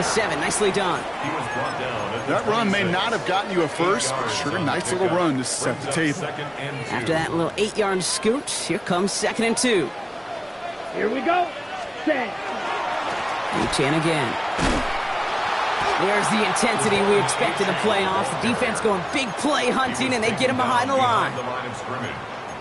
7, nicely done. That run may not have gotten you a first, but sure, nice little run to set the table. After that little 8-yard scoot, here comes 2nd and 2. Here we go. Set. Chan again. There's the intensity we expect in the playoffs. The defense going big play hunting, and they get him behind the line.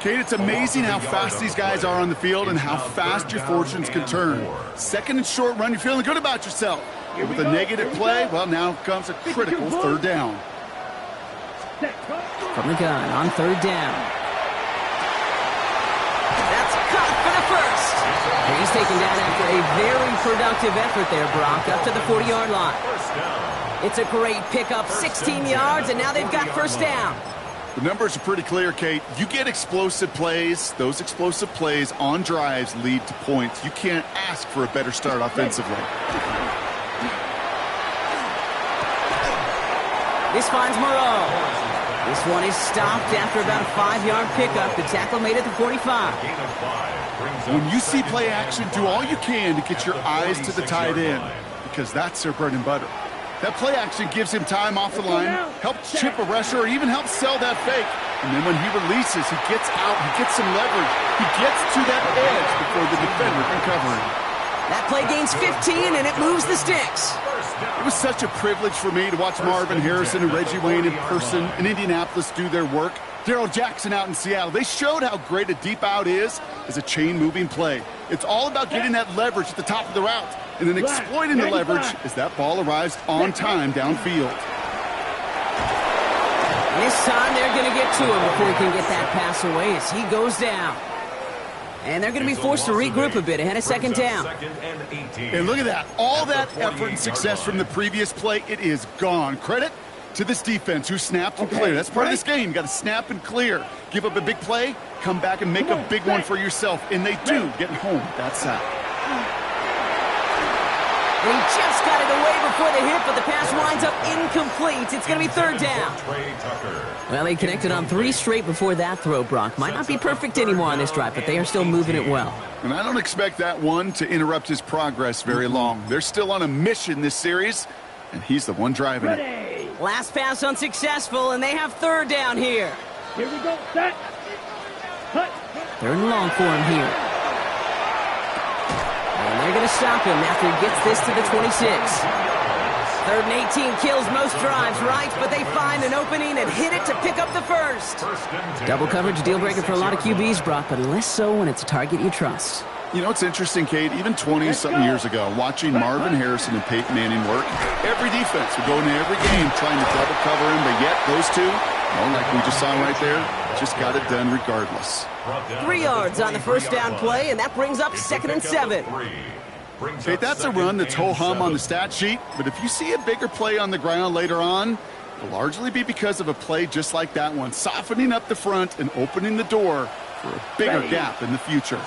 Kate, it's amazing how fast these guys are on the field and how fast your fortunes can turn. 2nd and short run, you're feeling good about yourself. But with a negative play, well, now comes a critical 3rd down. From the gun on 3rd down. That's caught for the first. And he's taken down after a very productive effort there, Brock, up to the 40-yard line. It's a great pickup, 16 yards, and now they've got 1st down. The numbers are pretty clear, Kate. You get explosive plays. Those explosive plays on drives lead to points. You can't ask for a better start offensively. This finds Moreau. This one is stopped after about a 5-yard pickup. The tackle made at the 45. When you see play action, do all you can to get your eyes to the tight end, because that's their bread and butter. That play action gives him time off the line, helps chip a rusher, or even helps sell that fake. And then when he releases, he gets out, he gets some leverage. He gets to that edge before the defender can cover him. That play gains 15, and it moves the sticks. It was such a privilege for me to watch Marvin Harrison and Reggie Wayne in person in Indianapolis do their work. Darrell Jackson out in Seattle. They showed how great a deep out is as a chain-moving play. It's all about getting that leverage at the top of the route and then exploiting the leverage as that ball arrives on time downfield. This time they're going to get to him before he can get that pass away as he goes down. And they're going to be forced to regroup a bit ahead of 2nd down. And look at that. All that effort and success from the previous play, it is gone. Credit to this defense who snapped and cleared. That's part of this game. You got to snap and clear. Give up a big play, come back and make a big one for yourself. And they do, getting home that side. And he just got it away before the hit, but the pass winds up incomplete. It's going to be 3rd down. Well, he connected on 3 straight before that throw, Brock. Might not be perfect anymore on this drive, but they are still moving it well. And I don't expect that one to interrupt his progress very long. They're still on a mission this series, and he's the one driving it. Last pass unsuccessful, and they have 3rd down here. Here we go. Set. Cut. 3rd and long for him here. And they're going to stop him after he gets this to the 26. 3rd and 18 kills most drives, right? But they find an opening and hit it to pick up the 1st. Double coverage, deal breaker for a lot of QBs, Brock, but less so when it's a target you trust. You know, it's interesting, Kate, even 20-something years ago, watching Marvin Harrison and Peyton Manning work, every defense would go into every game trying to double cover him, but yet those two, well, like we just saw right there, just got it done regardless. 3 yards on the 1st down play, and that brings up 2nd and 7. Kate, that's a run that's ho-hum on the stat sheet, but if you see a bigger play on the ground later on, it'll largely be because of a play just like that one, softening up the front and opening the door for a bigger gap in the future.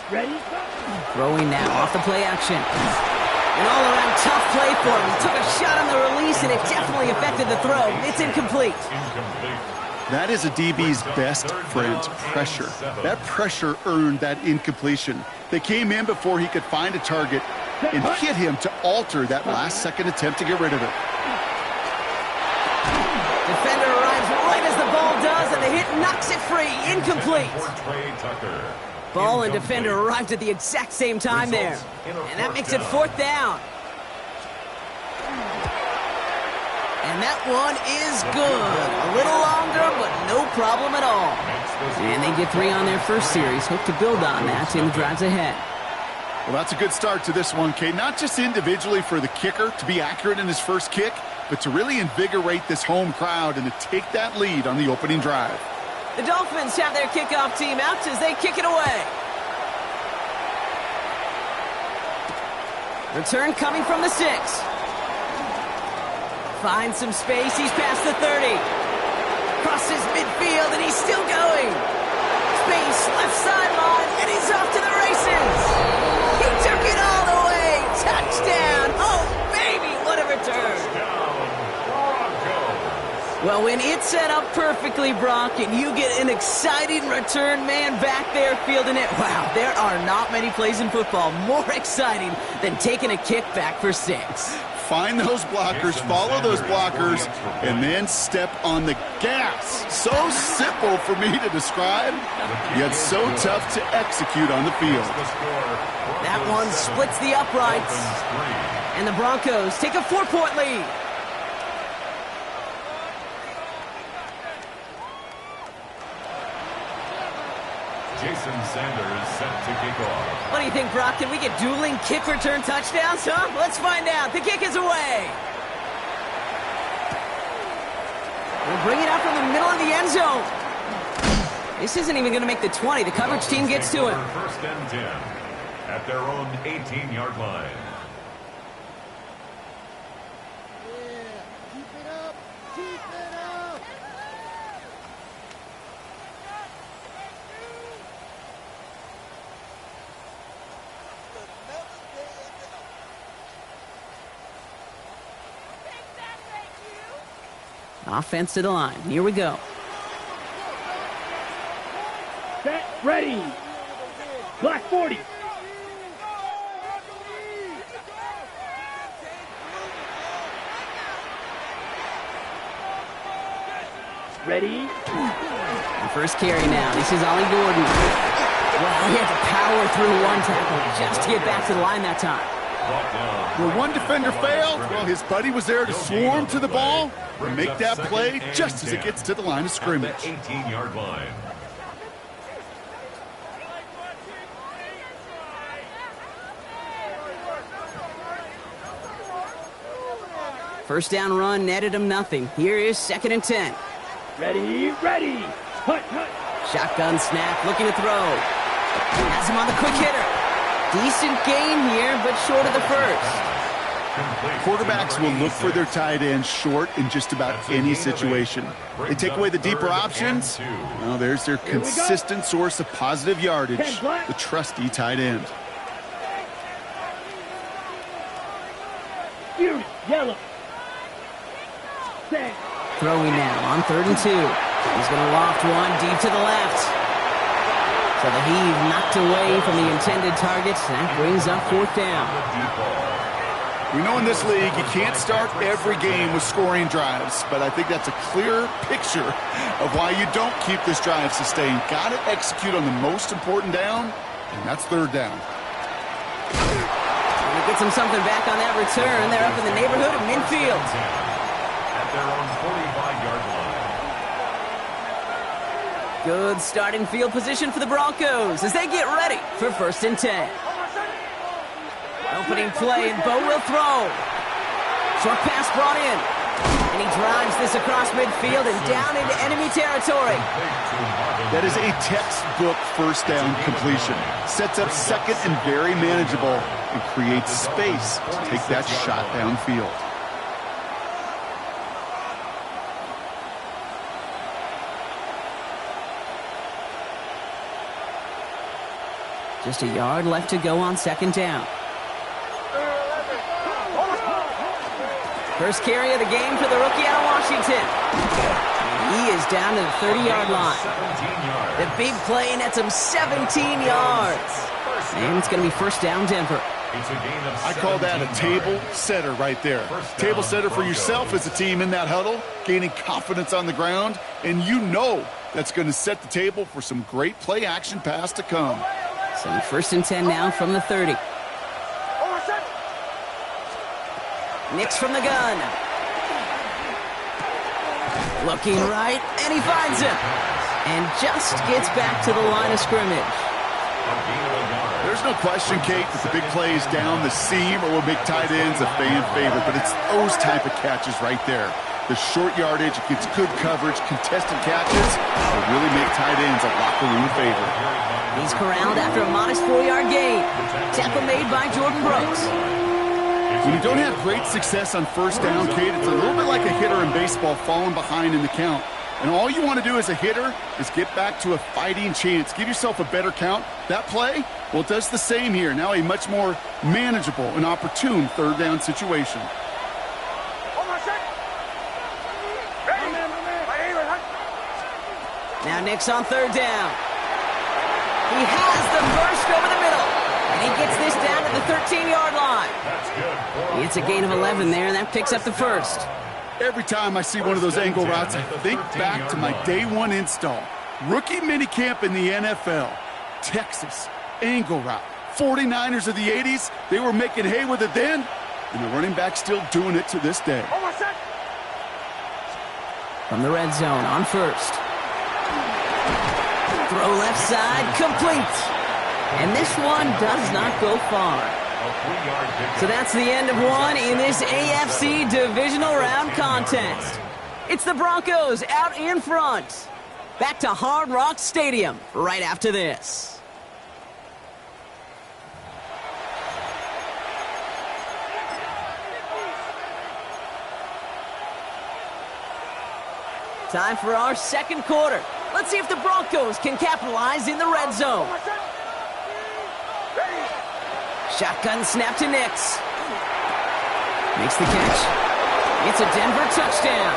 Throwing now off the play action. An all-around tough play for him. He took a shot on the release, and it definitely affected the throw. It's incomplete. That is a DB's best friend, pressure. That pressure earned that incompletion. They came in before he could find a target and hit him to alter that last-second attempt to get rid of it. Defender arrives right as the ball does, and the hit knocks it free. Incomplete. Ball and defender arrived at the exact same time there. And that makes it 4th down. And that one is good. A little longer, but no problem at all. And they get 3 on their first series. Hope to build on that in the drives ahead. Well, that's a good start to this one, Kate. Not just individually for the kicker to be accurate in his first kick, but to really invigorate this home crowd and to take that lead on the opening drive. The Dolphins have their kickoff team out as they kick it away. Return coming from the 6. Finds some space. He's past the 30. Crosses midfield, and he's still going. Space, left sideline, and he's off to the races. He took it all the way. Touchdown. Oh, baby, what a return. Well, when it's set up perfectly, Brock, and you get an exciting return man back there fielding it, wow, there are not many plays in football more exciting than taking a kick back for 6. Find those blockers, follow those blockers, and then step on the gas. So simple for me to describe, yet so tough to execute on the field. That one splits the uprights. And the Broncos take a 4-point lead. Jason Sanders set to kick off. What do you think, Brock? Can we get dueling kick return touchdowns, huh? Let's find out. The kick is away. We'll bring it out from the middle of the end zone. This isn't even going to make the 20. The coverage team gets to him. First and 10 at their own 18-yard line. Offense to the line. Here we go. Set, ready. Black 40. Ready. The first carry now. This is Ollie Gordon. Well, he had to power through one tackle just to get back to the line that time. Where one defender failed, well, his buddy was there to swarm to the ball and make that play just as it gets to the line of scrimmage. 18-yard line. First down run netted him nothing. Here is 2nd and 10. Ready, ready. Hut, hut. Shotgun snap, looking to throw. Has him on the quick hitter. Decent gain here, but short of the first. Quarterbacks will look for their tight end short in just about any situation. They take away the deeper options. Well, there's their consistent source of positive yardage, the trusty tight end. Fury, yellow. Set. Throwing now on 3rd and 2. He's going to loft one deep to the left. So the heave knocked away from the intended target. That brings up 4th down. We know in this league you can't start every game with scoring drives, but I think that's a clear picture of why you don't keep this drive sustained. Got to execute on the most important down, and that's 3rd down. And it gets them something back on that return. They're up in the neighborhood of midfield. At their own 45-yard line. Good starting field position for the Broncos as they get ready for 1st and 10. Opening play, and Bo will throw. Short pass brought in. And he drives this across midfield and down into enemy territory. That is a textbook first down completion. Sets up 2nd and very manageable and creates space to take that shot downfield. Just a yard left to go on 2nd down. First carry of the game for the rookie out of Washington. He is down to the 30-yard line. The big play nets him 17 yards. And it's going to be 1st down Denver. I call that a table setter right there. Table setter for yourself as a team in that huddle, gaining confidence on the ground, and you know that's going to set the table for some great play action pass to come. So 1st and 10 now from the 30. Nix from the gun. Looking right, and he finds him. And just gets back to the line of scrimmage. There's no question, Kate, that the big plays down the seam or will make tight ends a fan favorite, but it's those type of catches right there. The short yardage, it gets good coverage, contested catches will really make tight ends a locker room favorite. He's corralled after a modest 4-yard gain. Tackle made by Jordan Brooks. When you don't have great success on 1st down, Kate, it's a little bit like a hitter in baseball falling behind in the count. And all you want to do as a hitter is get back to a fighting chance. Give yourself a better count. That play, well, it does the same here. Now a much more manageable and opportune 3rd down situation. Now Nix on 3rd down. He has the burst over the middle. And he gets this down to the 13-yard line. That's good. It's a gain of 11 there, and that picks up the first. Every time I see one of those angle routes, I think back to my day one install. Rookie minicamp in the NFL. Texas, angle route. 49ers of the 80s, they were making hay with it then, and the running back's still doing it to this day. From the red zone on first. Throw left side, complete. And this one does not go far. So that's the end of one in this AFC divisional round contest. It's the Broncos out in front. Back to Hard Rock Stadium right after this. Time for our second quarter. Let's see if the Broncos can capitalize in the red zone. Shotgun snap to Nix. Makes the catch. It's a Denver touchdown.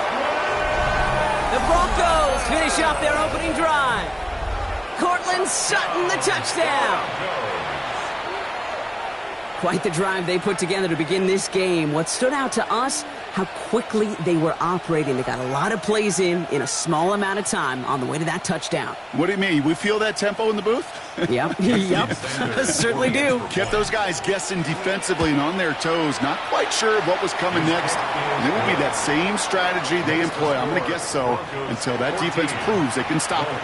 The Broncos finish off their opening drive. Cortland Sutton, the touchdown. Quite the drive they put together to begin this game. What stood out to us, how quickly they were operating. They got a lot of plays in a small amount of time on the way to that touchdown. What do you mean? We feel that tempo in the booth? Yep, yep, certainly do. Kept those guys guessing defensively and on their toes, not quite sure of what was coming next. And it will be that same strategy they employ, I'm going to guess so, until that defense proves they can stop it.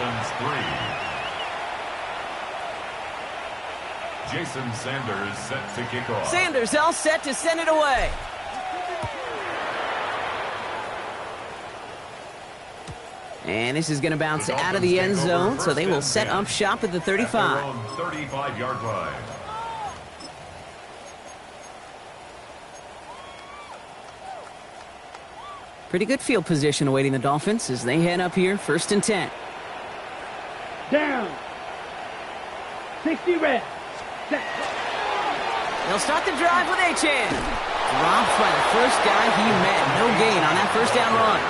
Jason Sanders set to kick off. Sanders all set to send it away. And this is going to bounce out of the end zone, so they will set up shop at the 35. 35-yard line. Pretty good field position awaiting the Dolphins as they head up here, 1st and 10. Down. 60 red. They'll start the drive with Achane. Dropped by the first guy he met. No gain on that first down run.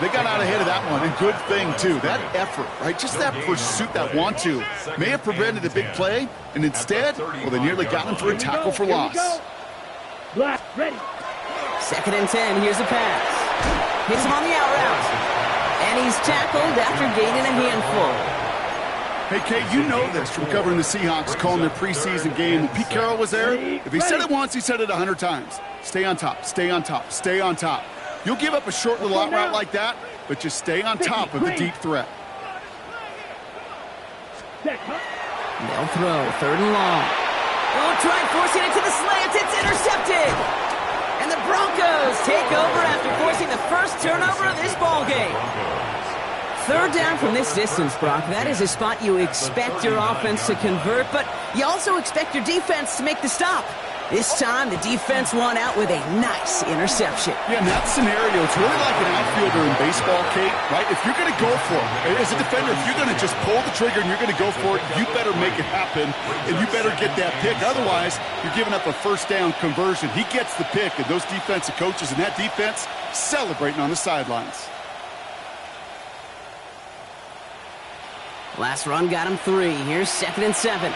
They got out ahead of that one, and good thing, too. That effort, right? Just that pursuit, that want-to, may have prevented a big play, and instead, well, they nearly got him for a tackle for loss. Black, ready. 2nd and 10, here's a pass. Hits him on the out route. And he's tackled after gaining a handful. Hey, Kate, you know this from covering the Seahawks, calling their preseason game. When Pete Carroll was there, if he said it once, he said it 100 times. Stay on top, stay on top, stay on top. You'll give up a short little out route like that, but just stay on top of the deep threat. They'll throw, 3rd and long. They'll try forcing it to the slants. It's intercepted. And the Broncos take over after forcing the first turnover of this ballgame. 3rd down from this distance, Brock. That is a spot you expect your offense to convert, but you also expect your defense to make the stop. This time, the defense won out with a nice interception. Yeah, in that scenario, it's really like an outfielder in baseball, Kate, right? If you're going to go for it, as a defender, if you're going to just pull the trigger and you're going to go for it, you better make it happen, and you better get that pick. Otherwise, you're giving up a first down conversion. He gets the pick, and those defensive coaches and that defense celebrating on the sidelines. Last run got him 3. Here's 2nd and 7.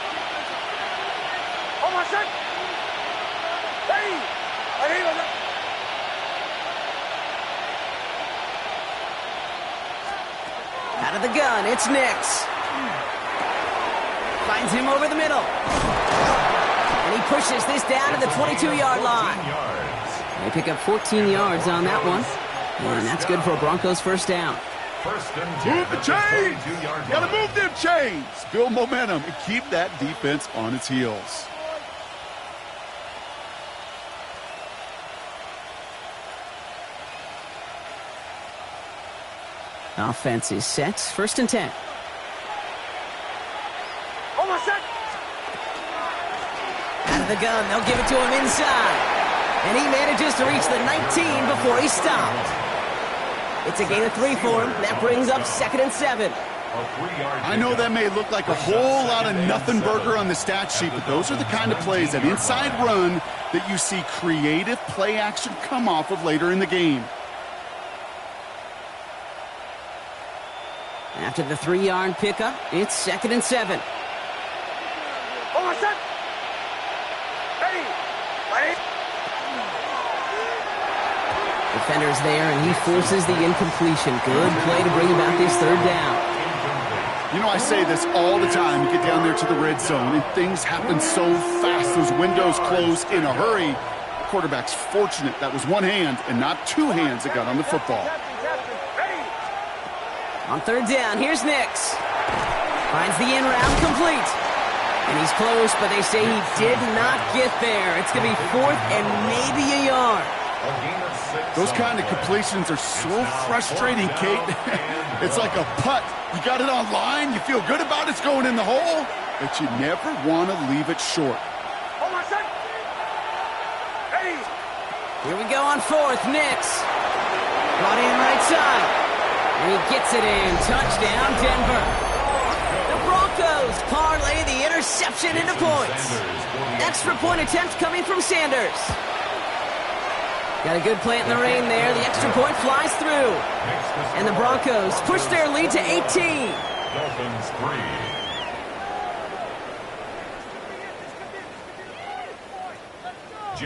Out of the gun, it's Nix. Finds him over the middle. And he pushes this down to the 22-yard line. They pick up 14 yards on that one. And that's good for a Broncos first down. Move the chains! Gotta move them chains! Build momentum and keep that defense on its heels. Offense is set. 1st and 10. Out of the gun. They'll give it to him inside. And he manages to reach the 19 before he stopped. It's a gain of 3 for him. That brings up 2nd and 7. I know that may look like a whole lot of nothing burger on the stat sheet, but those are the kind of plays, that inside run, that you see creative play action come off of later in the game. After the 3-yard pickup, it's 2nd and 7. defender's there, and he forces the incompletion. Good play to bring about this third down. You know, I say this all the time. You get down there to the red zone, and things happen so fast. Those windows close in a hurry. The quarterback's fortunate that was one hand and not two hands that got on the football. On third down, here's Nix. Finds the in route complete. And he's close, but they say he did not get there. It's going to be fourth and maybe a yard. Those kind of completions are so frustrating, Kate. It's like a putt. You got it on line, you feel good about it's going in the hole, but you never want to leave it short. Here we go on fourth. Nix. Brought in right side. And he gets it in. Touchdown, Denver. The Broncos parlay the interception into points. Extra point attempt coming from Sanders. Got a good play in the rain there. The extra point flies through. And the Broncos push their lead to 18. Dolphins 3.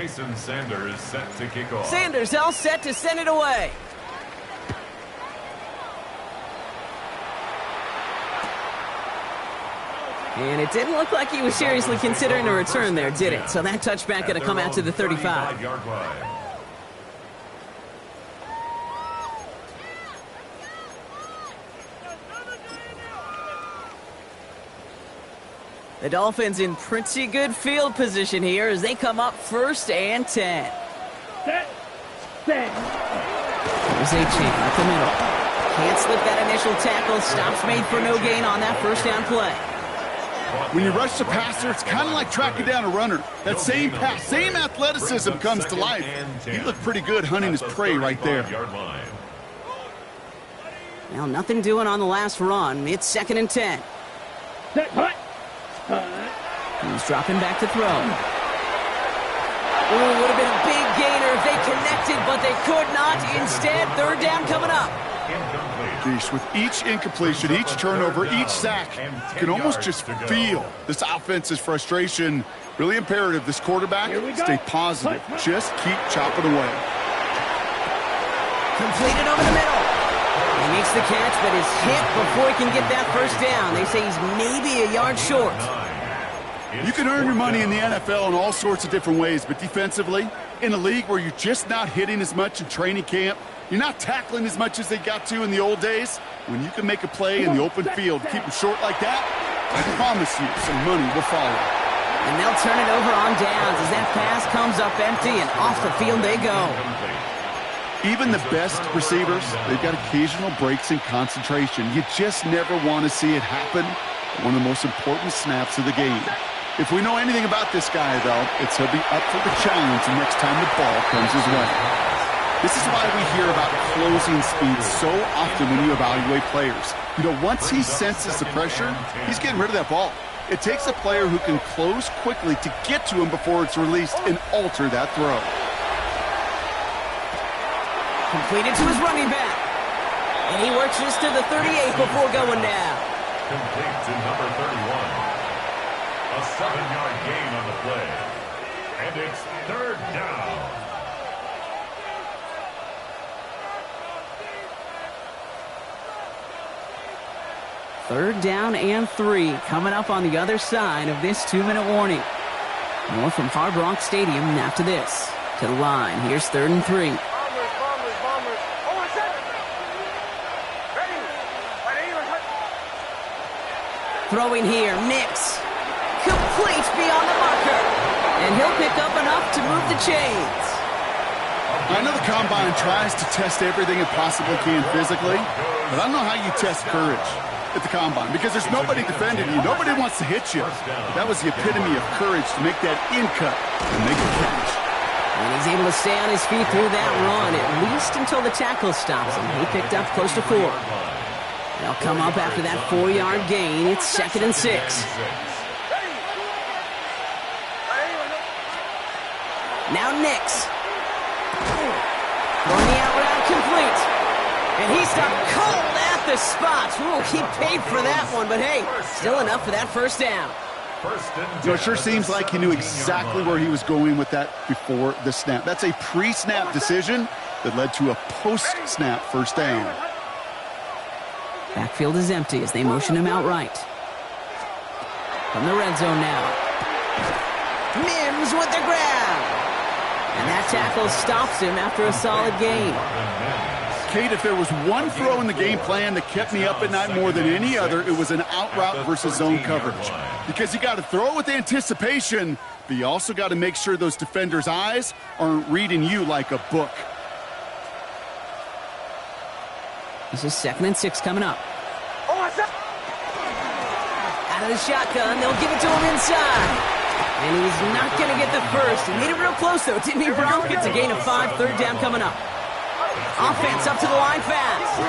Jason Sanders set to kick off. Sanders all set to send it away. And it didn't look like he was seriously considering a return there, did it? So that touchback going to come out to the 35. The Dolphins in pretty good field position here as they come up first and 10. Set. There's Achane up the middle. Can't slip that initial tackle. Stops made for no gain on that first down play. When you rush the passer, it's kind of like tracking down a runner. That same pass, same athleticism comes to life. He looked pretty good hunting his prey right there. Well, nothing doing on the last run. It's second and 10. Set. Hut. He's dropping back to throw. Ooh, would have been a big gainer if they connected, but they could not. Instead, third down coming up. Geesh, with each incompletion, each turnover, each sack, you can almost just feel this offense's frustration. Really imperative this quarterback stay positive. Just keep chopping away. Completed over the middle. He makes the catch, but is hit before he can get that first down. They say he's maybe a yard short. You can earn your money in the NFL in all sorts of different ways, but defensively, in a league where you're just not hitting as much in training camp, you're not tackling as much as they got to in the old days, when you can make a play in the open field, keep it short like that, I promise you some money will follow. And they'll turn it over on downs as that pass comes up empty and off the field they go. Even the best receivers, they've got occasional breaks in concentration. You just never want to see it happen at one of the most important snaps of the game. If we know anything about this guy, though, it's he'll be up for the challenge the next time the ball comes his way. This is why we hear about closing speed so often when you evaluate players. You know, once he senses the pressure, he's getting rid of that ball. It takes a player who can close quickly to get to him before it's released and alter that throw. Completed to his running back. And he works this to the 38 before going down. Complete to number 31. A 7-yard gain on the play. And it's third down. Third down and 3 coming up on the other side of this 2-minute warning. More from Hard Rock Stadium after this. To the line, here's third and 3. Throwing here, Nix. Complete beyond the marker. And he'll pick up enough to move the chains. I know the Combine tries to test everything it possibly can physically, but I don't know how you test courage at the Combine because there's nobody defending you. Nobody wants to hit you. That was the epitome of courage to make that in-cut and make a catch. And he's able to stay on his feet through that run, at least until the tackle stops him. He picked up close to 4. They'll come up after that 4-yard gain. It's second and 6. Now Nix. Throwing the out route complete. And he stopped cold at the spot. Ooh, he paid for that one, but hey, still enough for that first down. You know, it sure seems like he knew exactly where he was going with that before the snap. That's a pre-snap decision. that led to a post-snap first down. Backfield is empty as they motion him out right. From the red zone now. Mims with the grab. And that tackle stops him after a solid gain. Kate, if there was one throw in the game plan that kept me up at night more than any other, it was an out route versus zone coverage. Because you got to throw with anticipation, but you also got to make sure those defenders' eyes aren't reading you like a book. This is 2nd and 6 coming up. Out of the shotgun, they'll give it to him inside. And he's not going to get the first. He made it real close, though, didn't he, Brock? It's a gain of 5, 3rd down coming up. Offense up to the line fast.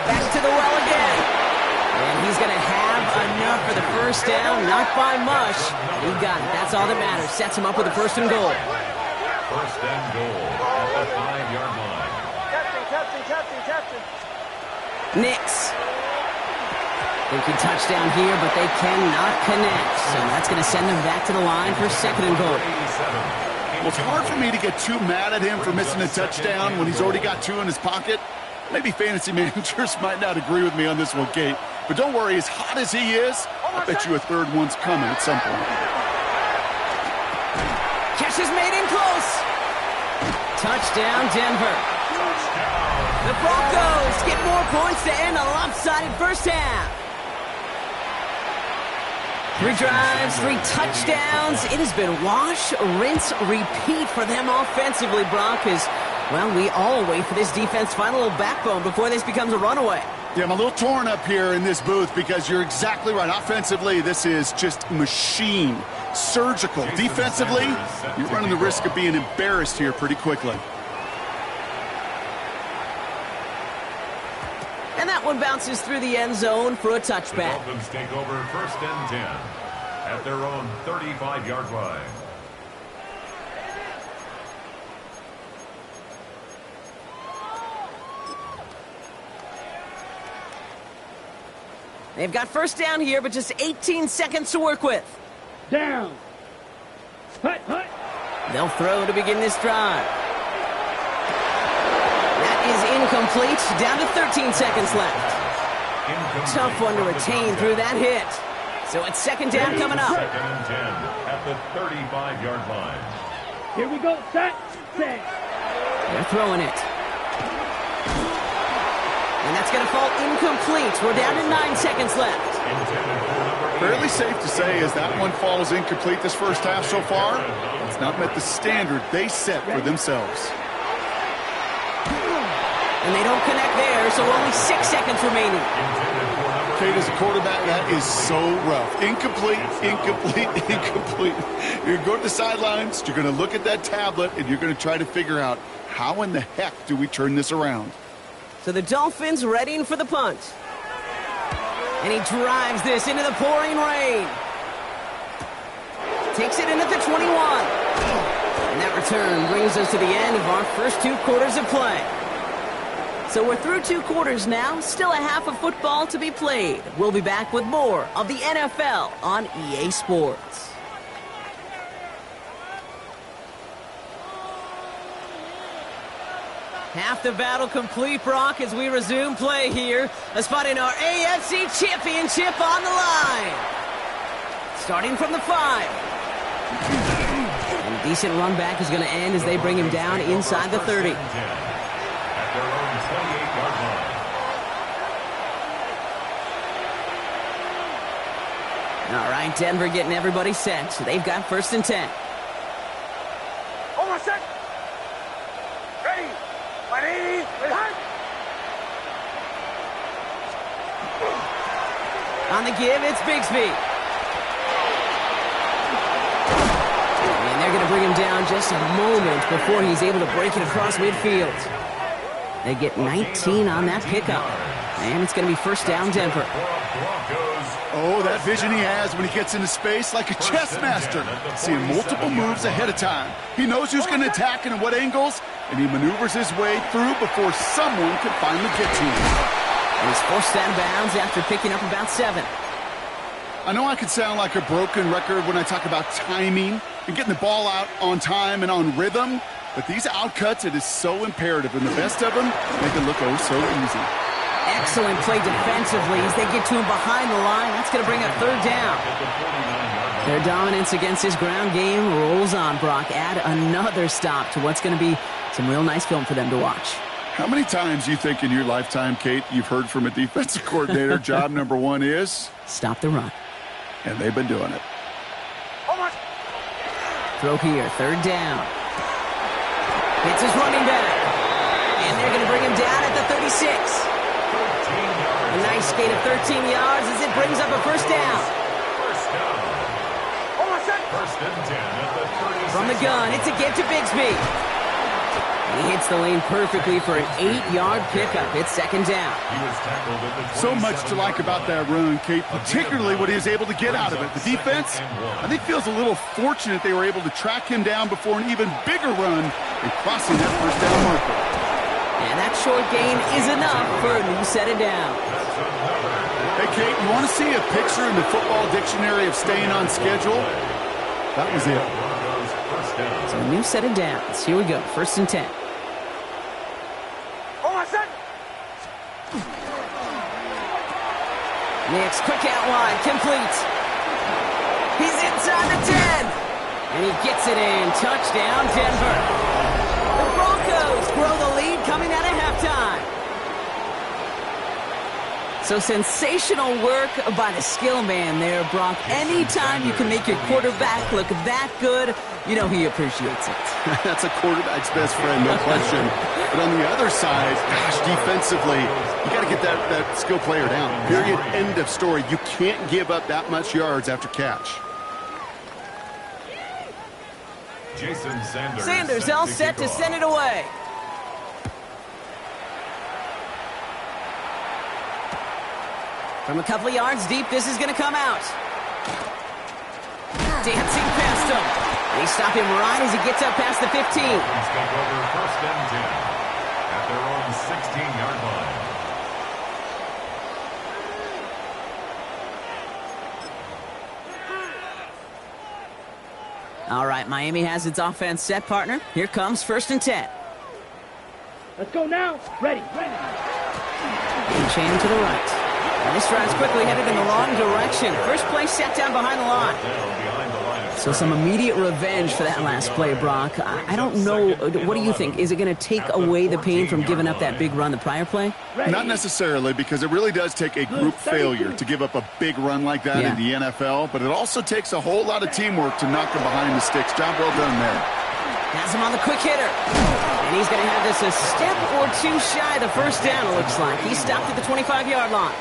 Back to the well again. And he's going to have enough for the first down. Not by much. He got it. That's all that matters. Sets him up with a 1st and goal. 1st and goal at the 5-yard line. Captain. Nix. Thinking touchdown here, but they cannot connect. So that's going to send them back to the line for 2nd and goal. Well, it's hard for me to get too mad at him for missing a touchdown when he's already got 2 in his pocket. Maybe fantasy managers might not agree with me on this one, Kate. But don't worry, as hot as he is, I bet you a 3rd one's coming at some point. Catch is made in close. Touchdown, Denver. The Broncos get more points to end a lopsided first half. 3 drives, 3 touchdowns. It has been wash, rinse, repeat for them offensively, Brock, as, well, we all wait for this defense to find a little backbone before this becomes a runaway. Yeah, I'm a little torn up here in this booth because you're exactly right. Offensively, this is just machine, surgical. Defensively, you're running the risk of being embarrassed here pretty quickly. And that one bounces through the end zone for a touchback. The Dolphins take over 1st and 10 at their own 35-yard line. They've got first down here, but just 18 seconds to work with. Down. Hut. They'll throw to begin this drive. That is incomplete. Down to 13 seconds left. Tough one to retain through that hit. So it's 2nd down coming up. 2nd and 10 at the 35-yard line. Here we go. Set. They're throwing it. And that's going to fall incomplete. We're down to 9 seconds left. Fairly safe to say as that one falls incomplete this first half so far, it's not met the standard they set for themselves. And they don't connect there, so only 6 seconds remaining. Kate, as a quarterback, that is so rough. Incomplete. You're going to the sidelines, you're going to look at that tablet, and you're going to try to figure out how in the heck do we turn this around. So the Dolphins readying for the punt. And he drives this into the pouring rain. Takes it in at the 21. And that return brings us to the end of our first 2 quarters of play. So we're through 2 quarters now, still a half of football to be played. We'll be back with more of the NFL on EA Sports. Half the battle complete, Brock, as we resume play here. A spot in our AFC Championship on the line. Starting from the 5. And a decent run back is going to end as they bring him down inside the 30. At their own 28-yard line. All right, Denver getting everybody set. So they've got 1st and 10. Almost set. Ready. On the give, it's Bigsby. And they're going to bring him down just a moment before he's able to break it across midfield. They get 19 on that pickup. And it's going to be 1st down, Denver. Oh, that vision he has when he gets into space like a chess master. Seeing multiple moves ahead of time. He knows who's going to attack and at what angles, and he maneuvers his way through before someone can finally get to him. And he's forced out of bounds after picking up about 7. I know I could sound like a broken record when I talk about timing and getting the ball out on time and on rhythm, but these outcuts, it is so imperative, and the best of them make it look oh so easy. Excellent play defensively as they get to him behind the line. That's going to bring up third down. Their dominance against his ground game rolls on, Brock. Add another stop to what's going to be some real nice film for them to watch. How many times you think in your lifetime, Kate, you've heard from a defensive coordinator, job number one is? Stop the run. And they've been doing it. Throw here, third down. It's his running back. And they're going to bring him down at the 36. A nice gain of 13 yards as it brings up a first down. First and 10 at the 36. From the gun, it's a get to Bigsby. He hits the lane perfectly for an 8-yard pickup. It's second down. He was tackled at the So much to like about that run, Kate, particularly what he was able to get out of it. The defense, I think, feels a little fortunate they were able to track him down before an even bigger run and crossing that first down marker. And that short gain is enough for a new set of downs. Hey, Kate, you want to see a picture in the football dictionary of staying on schedule? That was it. So a new set of downs. Here we go. First and 10. Next, quick out wide, complete. He's inside the 10. And he gets it in. Touchdown, Denver. The Broncos grow the lead coming out of halftime. So sensational work by the skill man there, Brock. Anytime you can make your quarterback look that good, you know he appreciates it. That's a quarterback's best friend, no question. But on the other side, gosh, defensively, you got to get that skill player down. Period. End of story. You can't give up that much yards after catch. Jason Sanders. Sanders all set to send it away. From a couple of yards deep, this is going to come out. Dancing past him. They stop him right as he gets up past the 15. Take over first and 10 at their own 16-yard line. All right, Miami has its offense set, partner. Here comes first and 10. Let's go now. Ready. And Chan to the right. And this drive's quickly headed in the wrong direction. First play set down behind the line. So some immediate revenge for that last play, Brock. I don't know. What do you think? Is it going to take away the pain from giving up that big run the prior play? Not necessarily, because it really does take a group failure to give up a big run like that in the NFL, but it also takes a whole lot of teamwork to knock him behind the sticks. Job well done there. Has him on the quick hitter. And he's going to have this a step or two shy of the first down, it looks like. He stopped at the 25-yard line.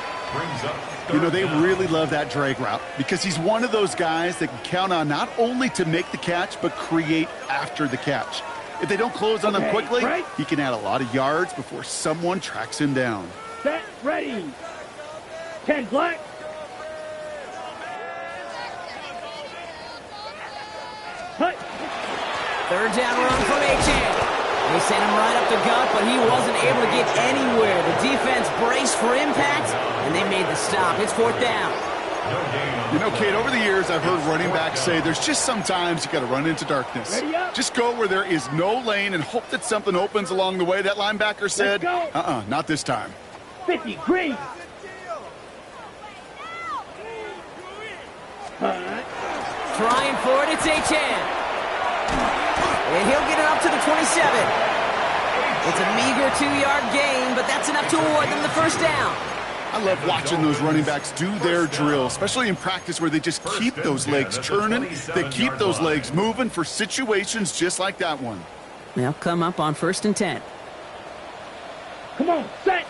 You know, they really love that drag route because he's one of those guys that can count on not only to make the catch, but create after the catch. If they don't close on him quickly, he can add a lot of yards before someone tracks him down. Set, ready. 10 black. Hut. Third down run from Achane. They sent him right up the gut, but he wasn't able to get anywhere. The defense braced for impact, and they made the stop. It's fourth down. You know, Kate, over the years, I've heard running backs say there's just sometimes you got to run into darkness. Just go where there is no lane and hope that something opens along the way. That linebacker said, not this time. 50 green. Trying for it, it's Achane. And he'll get it up to the 27. It's a meager 2-yard gain, but that's enough to award them the first down. I love watching those running backs do their drill, especially in practice where they just keep those legs churning. They keep those legs moving for situations just like that one. They'll come up on first and 10. Come on, set.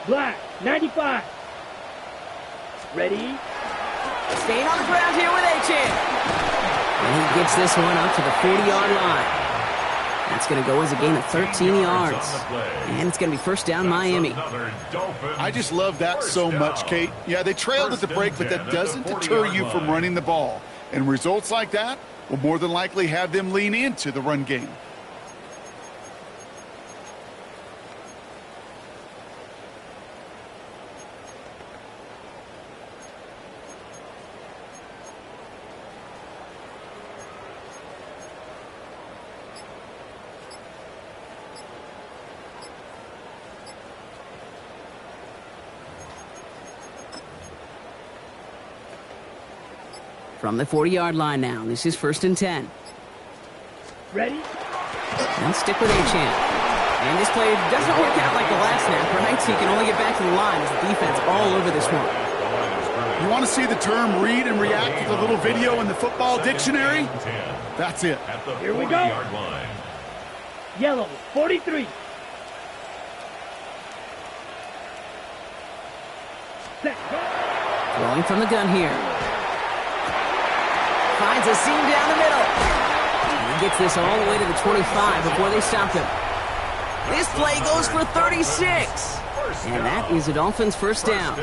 Black, 95. Ready. Staying on the ground here with Achane. And he gets this one up to the 40-yard line. That's going to go as a gain of 13 yards. And it's going to be first down Miami. I just love that so much, Kate. Yeah, they trailed at the break, but that doesn't deter you from running the ball. And results like that will more than likely have them lean into the run game. From the 40-yard line now, this is 1st and 10. Ready? Now stick with Achane. And this play doesn't work out like the last snap, right? So you can only get back to the line as the defense all over this one. You want to see the term read and react with a little video in the football dictionary? That's it. Here we go. Yellow, 43. Set, go. Throwing from the gun here. Finds a seam down the middle. And he gets this all the way to the 25 before they stop him. This play goes for 36. And that is a Dolphins first down.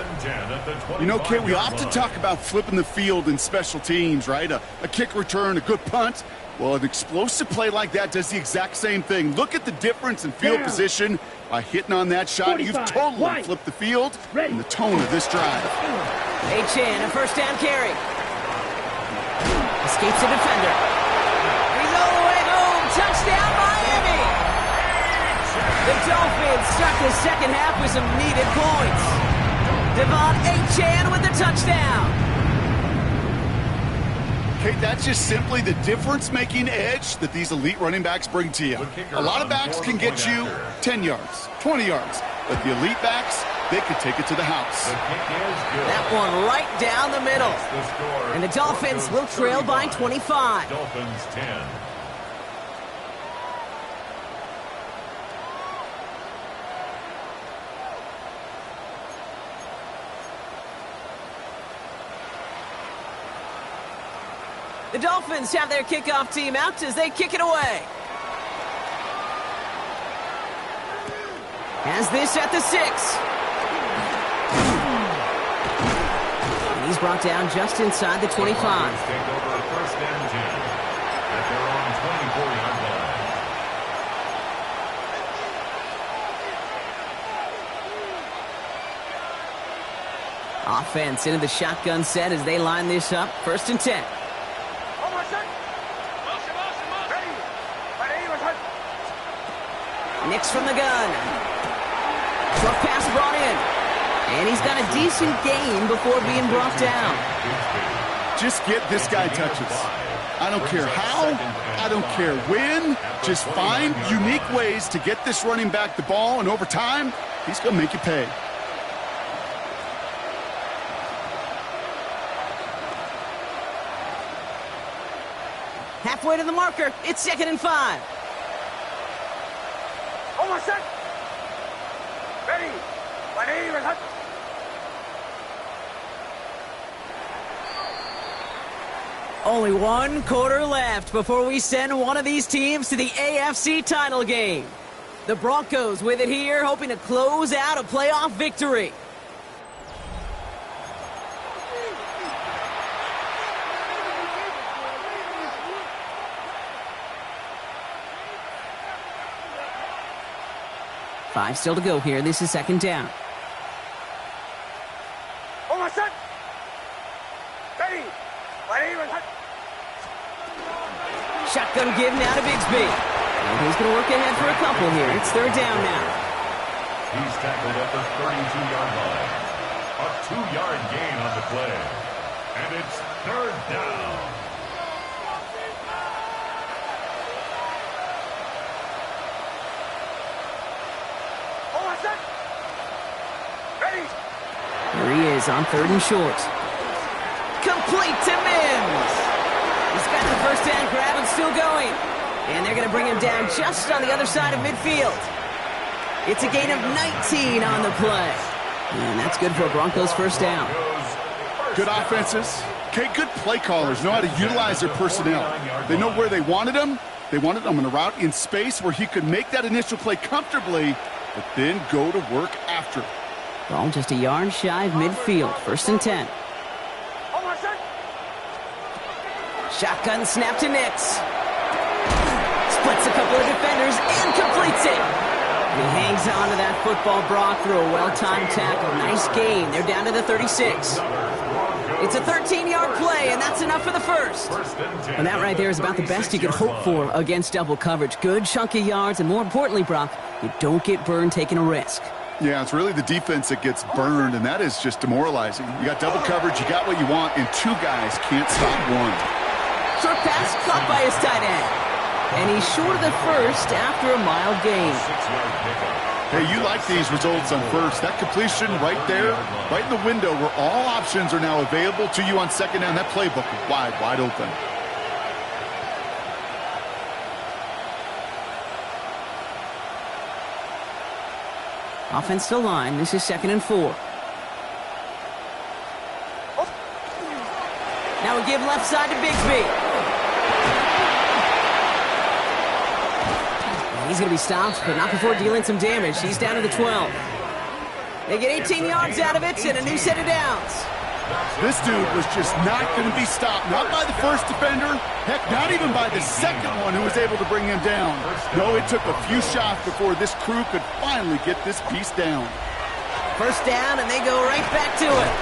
You know, Kate, we often talk about flipping the field in special teams, right? A kick return, a good punt. Well, an explosive play like that does the exact same thing. Look at the difference in field position by hitting on that shot. You've totally flipped the field and the tone of this drive. Achane, a first down carry. Escapes a defender. He's all the way home. Touchdown, Miami! The Dolphins start the second half with some needed points. De'Von Achane with the touchdown. Kate, that's just simply the difference-making edge that these elite running backs bring to you. A lot of backs can get you 10 yards, 20 yards, but the elite backs, they could take it to the house. That one right down the middle. And the Dolphins will trail by 25. Dolphins 10. The Dolphins have their kickoff team out as they kick it away. Has this at the 6. And he's brought down just inside the 25. Take over first and 10 at their own 24-yard line. Offense into the shotgun set as they line this up. 1st and 10. Nix from the gun. Short pass brought in. And he's got a decent gain before being brought down. Just get this guy touches. I don't care how, I don't care when. Just find unique ways to get this running back the ball, and over time, he's going to make you pay. Halfway to the marker. It's 2nd and 5. Almost set. Ready. Only 1 quarter left before we send one of these teams to the AFC title game. The Broncos with it here, hoping to close out a playoff victory. Five still to go here. This is 2nd down. Almost set. Ready. Shotgun give now to Bigsby. And he's going to work ahead for a couple here. It's 3rd down now. He's tackled at the 32-yard line. A 2-yard gain on the play. And it's 3rd down. Here he is on 3rd and short. Complete to Mims. He's got the first down grab and still going. And they're going to bring him down just on the other side of midfield. It's a gain of 19 on the play. And that's good for a Broncos first down. Good offenses. Okay, good play callers know how to utilize their personnel. They know where they wanted him. They wanted him on a route in space where he could make that initial play comfortably, but then go to work after it. Ball just a yard shy of midfield. 1st and 10. Shotgun snap to Nix. Splits a couple of defenders and completes it. He hangs on to that football, Brock, through a well-timed tackle. Nice gain. They're down to the 36. It's a 13-yard play, and that's enough for the first. And that right there is about the best you could hope for against double coverage. Good chunky yards, and more importantly, Brock, you don't get burned taking a risk. Yeah, it's really the defense that gets burned, and that is just demoralizing. You got double coverage, you got what you want, and two guys can't stop one. Short pass caught by his tight end. And he's short of the first after a mild gain. Hey, you like these results on first. That completion right there, right in the window where all options are now available to you on second down. That playbook is wide, wide open. Offensive line, this is 2nd and 4. Now we give left side to Bigsby. And he's going to be stopped, but not before dealing some damage. He's down to the 12. They get 18 yards out of it and a new set of downs. This dude was just not going to be stopped. Not by the first defender. Heck, not even by the second one who was able to bring him down. No, it took a few shots before this crew could finally get this piece down. First down, and they go right back to it.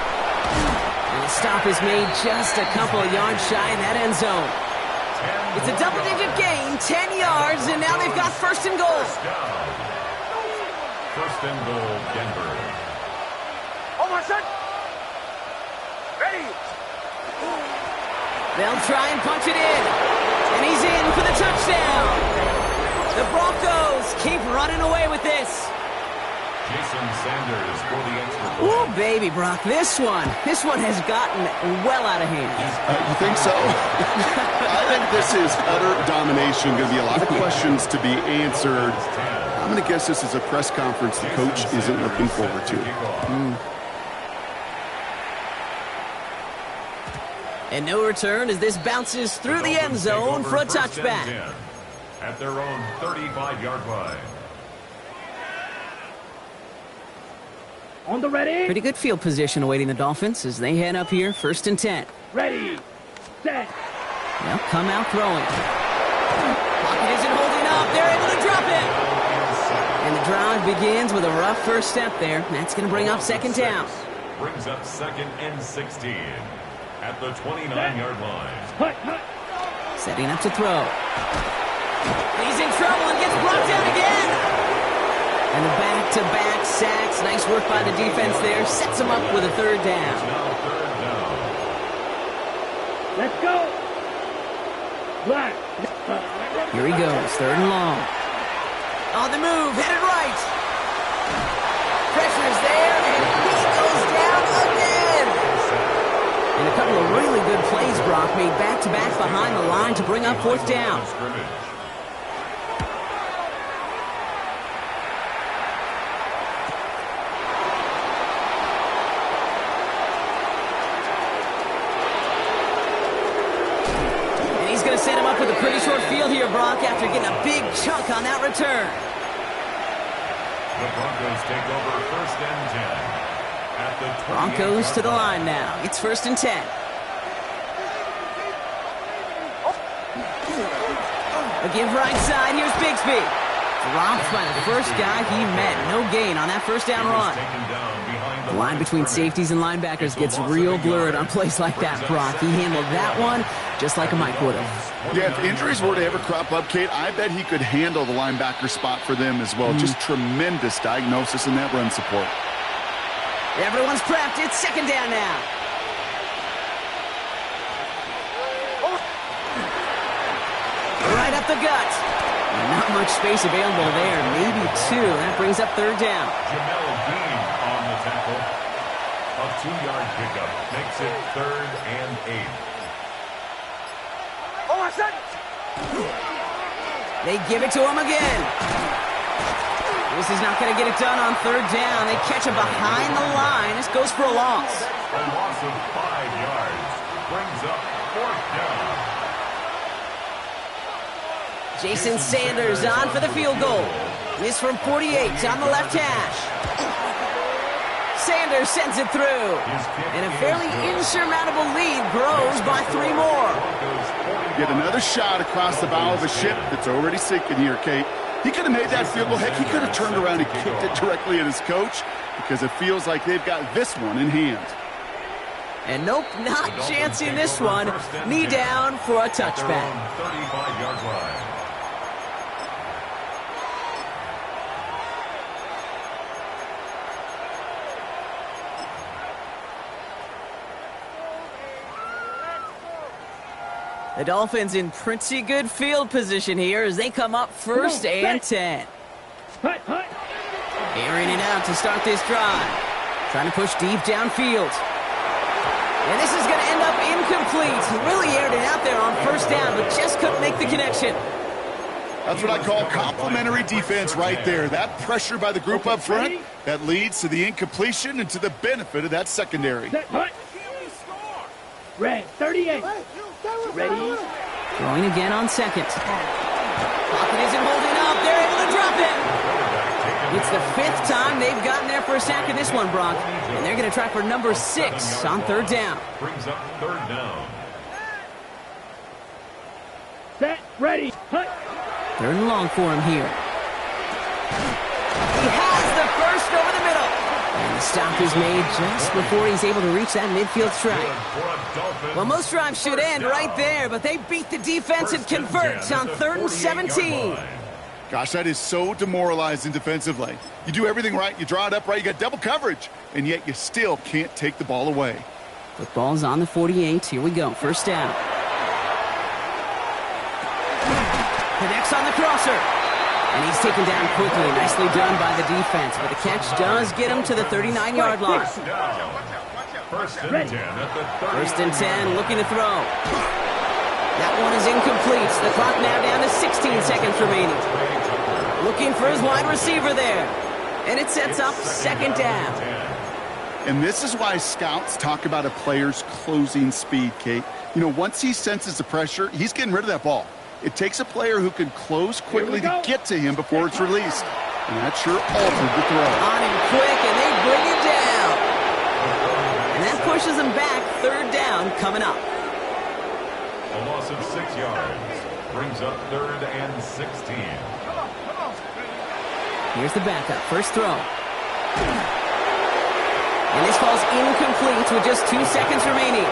And the stop is made just a couple of yards shy in that end zone. It's a double-digit gain, 10 yards, and now they've got first and goal. First and goal, Denver. Hold on, son. Ready. They'll try and punch it in. And he's in for the touchdown. The Broncos keep running away with this. Jason Sanders for the extra point. Ooh, baby, Brock, this one has gotten well out of hand. You think so? I think this is utter domination. Going to be a lot of questions to be answered. I'm going to guess this is a press conference the coach isn't looking forward to. And no return as this bounces through the end zone for a touchback. At their own 35-yard line. On the ready. Pretty good field position awaiting the Dolphins as they head up here, 1st and 10. Ready. Set. They'll come out throwing. Pocket isn't holding up. They're able to drop it. And the drive begins with a rough first step there. That's going to bring up 2nd down. Brings up 2nd and 16 at the 29-yard line. Hut, hut. Setting up to throw. He's in trouble and gets brought down again. And the back-to-back sacks. Nice work by the defense there. Sets him up with a 3rd down. Now 3rd down. Let's go. Black. Here he goes, 3rd and long. On the move, headed right. Pressure's there, and he goes down again. And a couple of really good plays, Brock, made back-to-back behind the line to bring up 4th down. And he's going to set him up with a pretty short field here, Brock, after getting a big chunk on that return. The Broncos take over 1st and 10. At the Broncos to the line now. It's 1st and 10. A give right side. Here's Bigsby. Dropped by the first guy he met. No gain on that 1st down run. The line between safeties and linebackers gets real blurred on plays like that, Brock. He handled that one just like a Mike would have. Yeah, if injuries were to ever crop up, Kate, I bet he could handle the linebacker spot for them as well. Just tremendous diagnosis in that run support. Everyone's prepped. It's 2nd down now. Right up the gut. Not much space available there. Maybe 2. That brings up 3rd down. Jamel Dean on the tackle. A 2-yard pickup makes it 3rd and 8. Hold on, son. They give it to him again. This is not going to get it done on 3rd down. They catch him behind the line. This goes for a loss. A loss of 5 yards brings up 4th down. Jason Sanders on for the field goal. This from 48 on the left hash. Sanders sends it through. And a fairly insurmountable lead grows by 3 more. Get another shot across the bow of a ship that's already sinking here, Kate. He could have made that field goal. Heck, he could have turned around and kicked it directly at his coach because it feels like they've got this one in hand. And nope, not chancing this one. Knee down for a touchback. 35-yard line. The Dolphins in pretty good field position here as they come up first and 10. Hut, hut. Airing it out to start this drive. Trying to push deep downfield. And this is going to end up incomplete. He really aired it out there on first down, but just couldn't make the connection. That's what I call complimentary defense right there. That pressure by the group up front, that leads to the incompletion and to the benefit of that secondary. Set, hut. Red, 38. Ready. Throwing again on second. Pocket isn't holding up. They're able to drop it. It's the 5th time they've gotten there for a sack in this one, Brock. And they're going to try for number 6 on third down. Brings up third down. Set, ready. Hut. Third and long for him here. He has the first over the middle. And the stop is made just before he's able to reach that midfield strike. Well, most drives should end right there, but they beat the defense and convert on third and 17. Gosh, that is so demoralizing defensively. You do everything right, you draw it up right, you got double coverage, and yet you still can't take the ball away. Football's on the 48. Here we go. First down. Connects on the crosser. And he's taken down quickly. Nicely done by the defense. But the catch does get him to the 39-yard line. First and 10 at the 30. First and 10, looking to throw. That one is incomplete. The clock now down to 16 seconds remaining. Looking for his wide receiver there. And it sets up second down. And this is why scouts talk about a player's closing speed, Kate. You know, once he senses the pressure, he's getting rid of that ball. It takes a player who can close quickly to get to him before it's released. And that sure altered the throw. On him quick, and they bring him down. And that pushes him back. Third down coming up. A loss of 6 yards. Brings up third and 16. Here's the backup. First throw. And this falls incomplete with just 2 seconds remaining.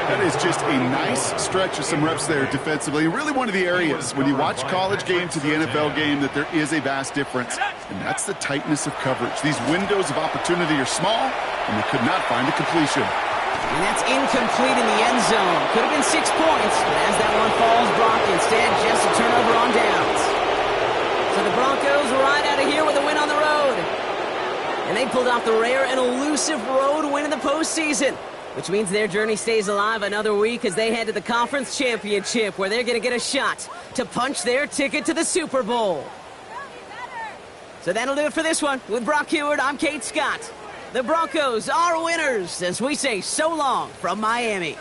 That is just a nice stretch of some reps there defensively. Really one of the areas when you watch college game to the NFL game that there is a vast difference. And that's the tightness of coverage. These windows of opportunity are small, and they could not find a completion. And that's incomplete in the end zone. Could have been 6 points, but as that one falls, Brock, instead just a turnover on downs. So the Broncos right out of here with a win on the road. And they pulled off the rare and elusive road win in the postseason, which means their journey stays alive another week as they head to the conference championship, where they're going to get a shot to punch their ticket to the Super Bowl. So that'll do it for this one. With Brock Huard, I'm Kate Scott. The Broncos are winners as we say so long from Miami.